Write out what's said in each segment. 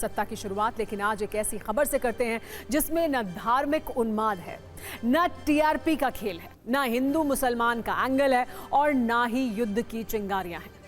सत्ता की शुरुआत लेकिन आज एक ऐसी खबर से करते हैं जिसमें न धार्मिक उन्माद है, न टीआरपी का खेल है, न हिंदू मुसलमान का एंगल है और ना ही युद्ध की चिंगारियां हैं।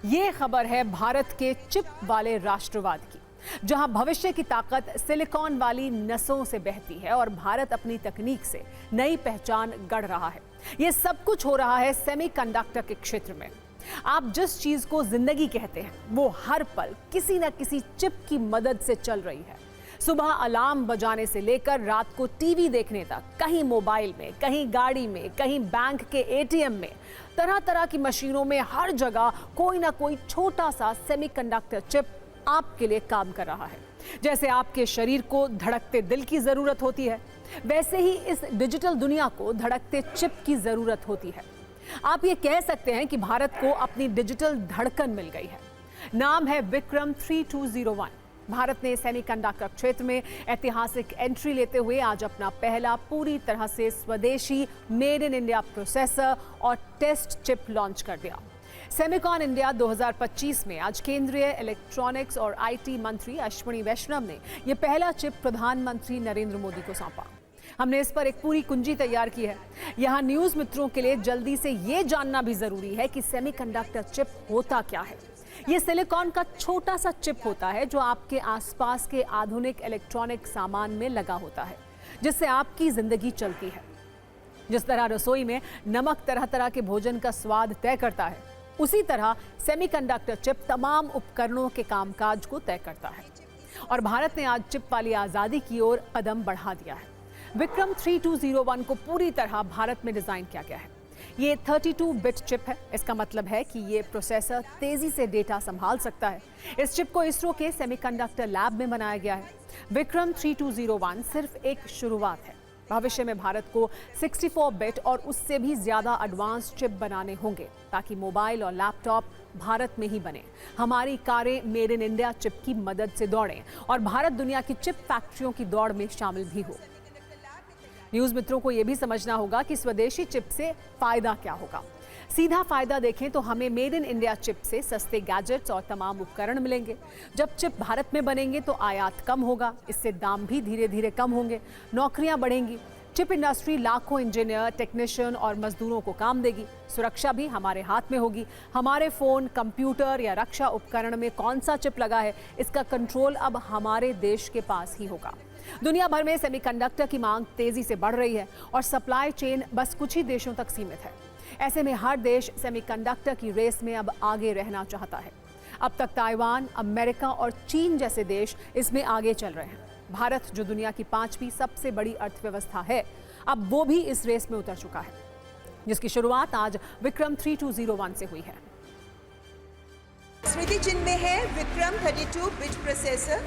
ये खबर है भारत के चिप वाले राष्ट्रवाद की, जहां भविष्य की ताकत सिलिकॉन वाली नसों से बहती है और भारत अपनी तकनीक से नई पहचान गढ़ रहा है। ये सब कुछ हो रहा है सेमीकंडक्टर के क्षेत्र में। आप जिस चीज को जिंदगी कहते हैं वो हर पल किसी न किसी चिप की मदद से चल रही है। सुबह अलार्म बजाने से लेकर रात को टीवी देखने तक, कहीं मोबाइल में, कहीं गाड़ी में, कहीं बैंक के एटीएम में, तरह तरह की मशीनों में, हर जगह कोई ना कोई छोटा सा सेमीकंडक्टर चिप आपके लिए काम कर रहा है। जैसे आपके शरीर को धड़कते दिल की जरूरत होती है, वैसे ही इस डिजिटल दुनिया को धड़कते चिप की जरूरत होती है। आप ये कह सकते हैं कि भारत को अपनी डिजिटल धड़कन मिल गई है। नाम है विक्रम 3201। भारत ने सेमीकंडक्टर क्षेत्र में ऐतिहासिक एंट्री लेते हुए आज अपना पहला पूरी तरह से स्वदेशी मेड इन इंडिया प्रोसेसर और टेस्ट चिप लॉन्च कर दिया। सेमिकॉन इंडिया 2025 में आज केंद्रीय इलेक्ट्रॉनिक्स और आईटी मंत्री अश्विनी वैष्णव ने यह पहला चिप प्रधानमंत्री नरेंद्र मोदी को सौंपा। हमने इस पर एक पूरी कुंजी तैयार की है। यहाँ न्यूज मित्रों के लिए जल्दी से ये जानना भी जरूरी है कि सेमीकंडक्टर चिप होता क्या है। ये सिलिकॉन का छोटा सा चिप होता है जो आपके आसपास के आधुनिक इलेक्ट्रॉनिक सामान में लगा होता है, जिससे आपकी जिंदगी चलती है। जिस तरह रसोई में नमक तरह तरह के भोजन का स्वाद तय करता है, उसी तरह सेमीकंडक्टर चिप तमाम उपकरणों के कामकाज को तय करता है। और भारत ने आज चिप वाली आजादी की ओर कदम बढ़ा दिया है। विक्रम 3201 को पूरी तरह भारत में डिजाइन किया गया है। ये 32 बिट चिप है। इसका मतलब है कि ये प्रोसेसर तेजी से डेटा संभाल सकता है। इस चिप को इसरो के सेमीकंडक्टर लैब में बनाया गया है। विक्रम 3201 सिर्फ एक शुरुआत है। भविष्य में भारत को 64 बिट और उससे भी ज्यादा एडवांस चिप बनाने होंगे ताकि मोबाइल और लैपटॉप भारत में ही बने, हमारी कारें मेड इन इंडिया चिप की मदद से दौड़ें और भारत दुनिया की चिप फैक्ट्रियों की दौड़ में शामिल भी हो। न्यूज मित्रों को यह भी समझना होगा कि स्वदेशी चिप से फायदा क्या होगा। सीधा फायदा देखें तो हमें मेड इन इंडिया चिप से सस्ते गैजेट्स और तमाम उपकरण मिलेंगे। जब चिप भारत में बनेंगे तो आयात कम होगा, इससे दाम भी धीरे धीरे कम होंगे, नौकरियां बढ़ेंगी। चिप इंडस्ट्री लाखों इंजीनियर, टेक्नीशियन और मजदूरों को काम देगी। सुरक्षा भी हमारे हाथ में होगी। हमारे फोन, कंप्यूटर या रक्षा उपकरण में कौन सा चिप लगा है, इसका कंट्रोल अब हमारे देश के पास ही होगा। दुनिया भर में सेमीकंडक्टर की मांग तेजी से बढ़ रही है और सप्लाई चेन बस कुछ ही देशों तक सीमित है। ऐसे में हर देश सेमीकंडक्टर की रेस में अब आगे रहना चाहता है। अब तक ताइवान, अमेरिका और चीन जैसे देश इसमें आगे चल रहे हैं। भारत, जो दुनिया की 5वीं सबसे बड़ी अर्थव्यवस्था है, अब वो भी इस रेस में उतर चुका है, जिसकी शुरुआत आज विक्रम 3201 से हुई है। स्मृति चिन्ह में है विक्रम 32 बिट प्रोसेसर।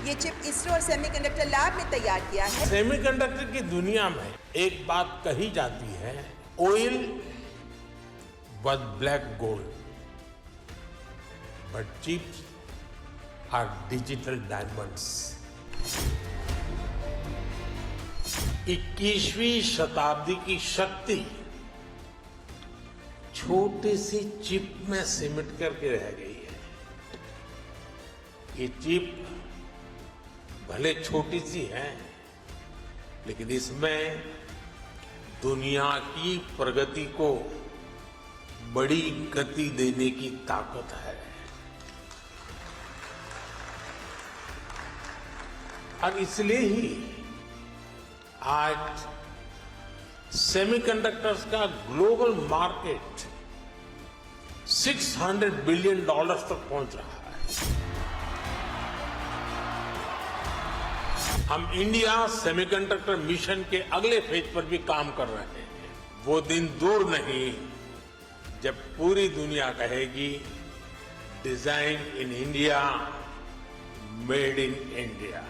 ये चिप इसरो और सेमीकंडक्टर लैब में तैयार किया है। सेमीकंडक्टर की दुनिया में एक बात कही जाती है, oil was black gold, but chips are digital diamonds. 21वीं शताब्दी की शक्ति छोटी सी चिप में सिमट करके रह गई है। ये चिप भले छोटी सी है, लेकिन इसमें दुनिया की प्रगति को बड़ी गति देने की ताकत है। और इसलिए ही आज सेमीकंडक्टर्स का ग्लोबल मार्केट $600 बिलियन तक पहुंच रहा है। हम इंडिया सेमीकंडक्टर मिशन के अगले फेज पर भी काम कर रहे हैं। वो दिन दूर नहीं जब पूरी दुनिया कहेगी design in India, made in India.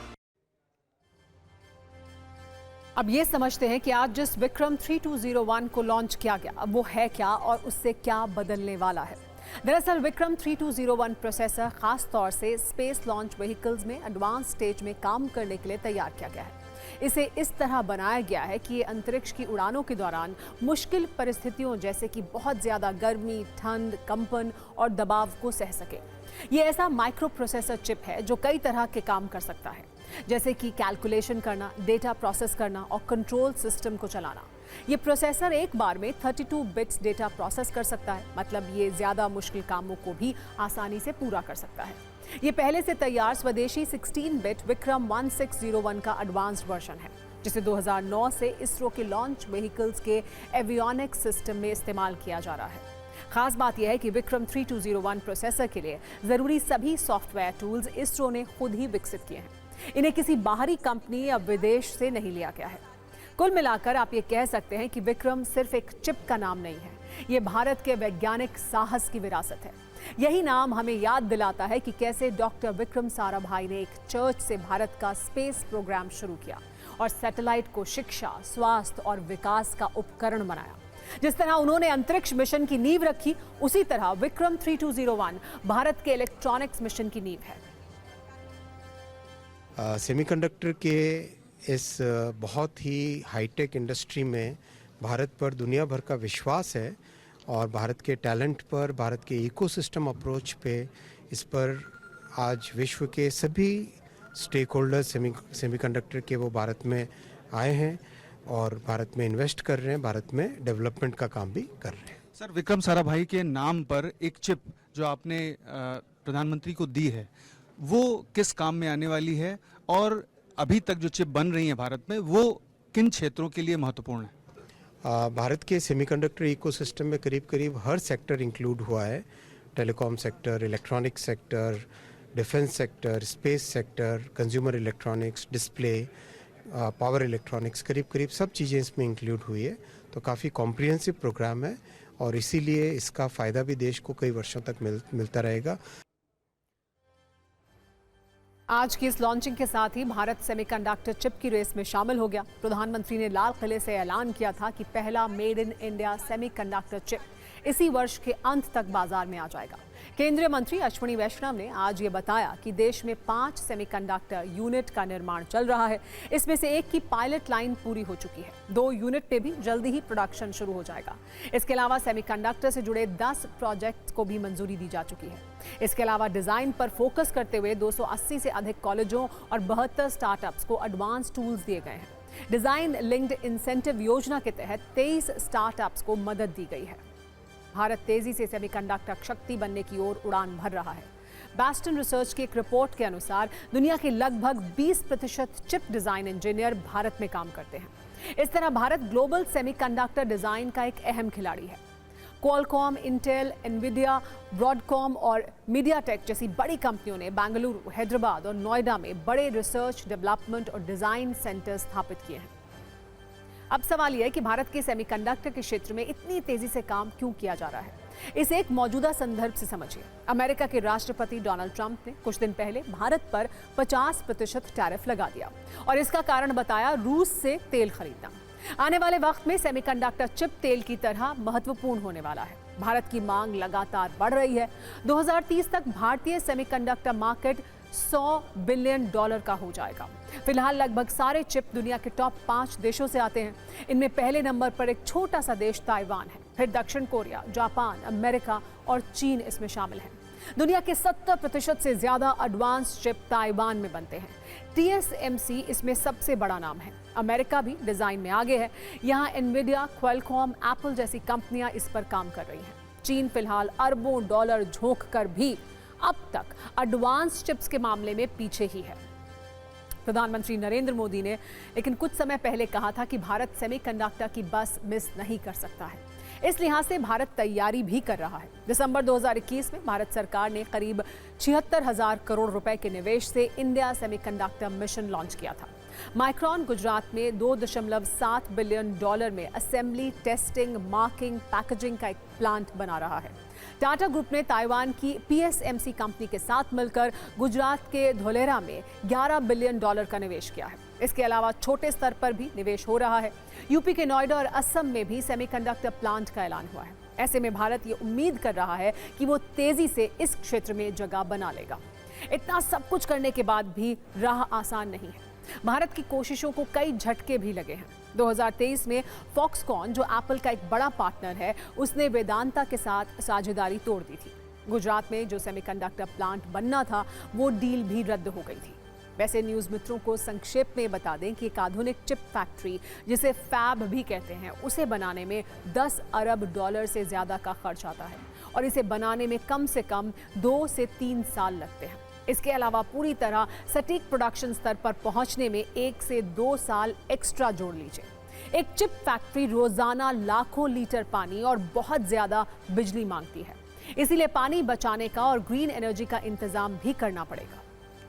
अब ये समझते हैं कि आज जिस विक्रम 3201 को लॉन्च किया गया, अब वो है क्या और उससे क्या बदलने वाला है। दरअसल विक्रम 3201 प्रोसेसर खास तौर से स्पेस लॉन्च व्हीकल्स में एडवांस स्टेज में काम करने के लिए तैयार किया गया है। इसे इस तरह बनाया गया है कि ये अंतरिक्ष की उड़ानों के दौरान मुश्किल परिस्थितियों जैसे कि बहुत ज़्यादा गर्मी, ठंड, कंपन और दबाव को सह सके। ये ऐसा माइक्रो प्रोसेसर चिप है जो कई तरह के काम कर सकता है, जैसे कि कैलकुलेशन करना, डेटा प्रोसेस करना और कंट्रोल सिस्टम को चलाना। ये प्रोसेसर एक बार में 32 बिट्स डेटा प्रोसेस कर सकता है, मतलब ये ज़्यादा मुश्किल कामों को भी आसानी से पूरा कर सकता है। ये पहले से तैयार स्वदेशी 16 बिट विक्रम 1601 का एडवांस्ड वर्जन है, जिसे 2009 से इसरो के लॉन्च व्हीकल्स के एवियोनिक्स सिस्टम में इस्तेमाल किया जा रहा है। खास बात यह है कि विक्रम 3201 प्रोसेसर के लिए ज़रूरी सभी सॉफ्टवेयर टूल्स इसरो ने खुद ही विकसित किए हैं। इन्हें किसी बाहरी कंपनी या विदेश से नहीं लिया गया है। कुल मिलाकर आप ये कह सकते हैं कि विक्रम सिर्फ एक चिप का नाम नहीं है, ये भारत के वैज्ञानिक साहस की विरासत है। यही नाम हमें याद दिलाता है कि कैसे डॉक्टर विक्रम साराभाई ने एक चर्च से भारत का स्पेस प्रोग्राम शुरू किया और सैटेलाइट को शिक्षा, स्वास्थ्य और विकास का उपकरण बनाया। जिस तरह उन्होंने अंतरिक्ष मिशन की नींव रखी, उसी तरह विक्रम 3201 भारत के इलेक्ट्रॉनिक्स मिशन की नींव है। सेमीकंडक्टर के इस बहुत ही हाईटेक इंडस्ट्री में भारत पर दुनिया भर का विश्वास है और भारत के टैलेंट पर, भारत के इकोसिस्टम अप्रोच पे, इस पर आज विश्व के सभी स्टेक होल्डर्स सेमीकंडक्टर के वो भारत में आए हैं और भारत में इन्वेस्ट कर रहे हैं, भारत में डेवलपमेंट का काम भी कर रहे हैं। सर, विक्रम साराभाई के नाम पर एक चिप जो आपने प्रधानमंत्री को दी है, वो किस काम में आने वाली है और अभी तक जो चिप बन रही है भारत में, वो किन क्षेत्रों के लिए महत्वपूर्ण है? भारत के सेमीकंडक्टर इकोसिस्टम में करीब करीब हर सेक्टर इंक्लूड हुआ है। Telecom sector, electronic sector, defence sector, space sector, consumer electronics, display, power electronics, करीब करीब सब चीज़ें इसमें इंक्लूड हुई है। तो काफ़ी कॉम्प्रिहेंसिव प्रोग्राम है और इसीलिए इसका फ़ायदा भी देश को कई वर्षों तक मिलता रहेगा। आज की इस लॉन्चिंग के साथ ही भारत सेमीकंडक्टर चिप की रेस में शामिल हो गया। प्रधानमंत्री ने लाल किले से ऐलान किया था कि पहला made in India semiconductor chip इसी वर्ष के अंत तक बाजार में आ जाएगा। केंद्रीय मंत्री अश्विनी वैष्णव ने आज ये बताया कि देश में 5 सेमीकंडक्टर यूनिट का निर्माण चल रहा है। इसमें से एक की पायलट लाइन पूरी हो चुकी है। 2 यूनिट पे भी जल्दी ही प्रोडक्शन शुरू हो जाएगा। इसके अलावा सेमीकंडक्टर से जुड़े 10 प्रोजेक्ट्स को भी मंजूरी दी जा चुकी है। इसके अलावा डिजाइन पर फोकस करते हुए 280 से अधिक कॉलेजों और 72 स्टार्टअप्स को एडवांस टूल्स दिए गए हैं। डिजाइन लिंक्ड इंसेंटिव योजना के तहत 23 स्टार्टअप्स को मदद दी गई है। भारत तेजी से सेमीकंडक्टर शक्ति बनने की ओर उड़ान भर रहा है। बैस्टन रिसर्च की एक रिपोर्ट के अनुसार दुनिया के लगभग 20% चिप डिजाइन इंजीनियर भारत में काम करते हैं। इस तरह भारत ग्लोबल सेमीकंडक्टर डिजाइन का एक अहम खिलाड़ी है। क्वालकॉम, इंटेल, एनवीडिया, ब्रॉडकॉम और मीडियाटेक जैसी बड़ी कंपनियों ने बेंगलुरु, हैदराबाद और नोएडा में बड़े रिसर्च, डेवलपमेंट और डिजाइन सेंटर स्थापित किए हैं। अब सवाल यह है कि भारत के सेमीकंडक्टर के क्षेत्र में इतनी तेजी से काम क्यों किया जा रहा है। इसे एक मौजूदा संदर्भ से समझिए। अमेरिका के राष्ट्रपति डोनाल्ड ट्रंप ने कुछ दिन पहले भारत पर 50% टैरिफ लगा दिया और इसका कारण बताया रूस से तेल खरीदना। आने वाले वक्त में सेमीकंडक्टर चिप तेल की तरह महत्वपूर्ण होने वाला है। भारत की मांग लगातार बढ़ रही है। 2030 तक भारतीय सेमीकंडक्टर मार्केट $100 बिलियन का हो जाएगा। फिलहाल लगभग सारे चिप दुनिया के टॉप 5 देशों से आते हैं। इनमें पहले नंबर पर एक छोटा सा देश ताइवान है, फिर दक्षिण कोरिया, जापान, अमेरिका और चीन इसमें शामिल हैं। दुनिया के 70% से ज्यादा एडवांस चिप ताइवान में बनते हैं। TSMC इसमें सबसे बड़ा नाम है। अमेरिका भी डिजाइन में आगे है। यहाँ एनवीडिया, क्वालकॉम, एप्पल जैसी कंपनियां इस पर काम कर रही हैं। चीन फिलहाल अरबों डॉलर झोंक कर भी अब तक एडवांस चिप्स के मामले में पीछे ही है। प्रधानमंत्री नरेंद्र मोदी ने लेकिन कुछ समय पहले कहा था कि भारत सेमीकंडक्टर की बस मिस नहीं कर सकता है। इस लिहाज से भारत तैयारी भी कर रहा है। दिसंबर 2021 में भारत सरकार ने करीब 76,000 करोड़ रुपए के निवेश से इंडिया सेमीकंडक्टर मिशन लॉन्च किया था। माइक्रॉन गुजरात में $2.7 बिलियन में असेंबली, टेस्टिंग, मार्किंग, पैकेजिंग का एक प्लांट बना रहा है। टाटा ग्रुप ने ताइवान की PSMC कंपनी के साथ मिलकर गुजरात के धोलेरा में $11 बिलियन का निवेश किया है। इसके अलावा छोटे स्तर पर भी निवेश हो रहा है। यूपी के नोएडा और असम में भी सेमीकंडक्टर प्लांट का ऐलान हुआ है। ऐसे में भारत ये उम्मीद कर रहा है कि वो तेजी से इस क्षेत्र में जगह बना लेगा। इतना सब कुछ करने के बाद भी राह आसान नहीं है। भारत की कोशिशों को कई झटके भी लगे हैं। 2023 में फॉक्सकॉन, जो एप्पल का एक बड़ा पार्टनर है, उसने वेदांता के साथ साझेदारी तोड़ दी थी। गुजरात में जो सेमीकंडक्टर प्लांट बनना था, वो डील भी रद्द हो गई थी। वैसे न्यूज़ मित्रों को संक्षेप में बता दें कि एक आधुनिक चिप फैक्ट्री, जिसे फैब भी कहते हैं, उसे बनाने में 10 अरब डॉलर से ज़्यादा का खर्च आता है और इसे बनाने में कम से कम 2 से 3 साल लगते हैं। इसके अलावा पूरी तरह सटीक प्रोडक्शन स्तर पर पहुंचने में 1 से 2 साल एक्स्ट्रा जोड़ लीजिए। एक चिप फैक्ट्री रोजाना लाखों लीटर पानी और बहुत ज़्यादा बिजली मांगती है, इसीलिए पानी बचाने का और ग्रीन एनर्जी का इंतजाम भी करना पड़ेगा।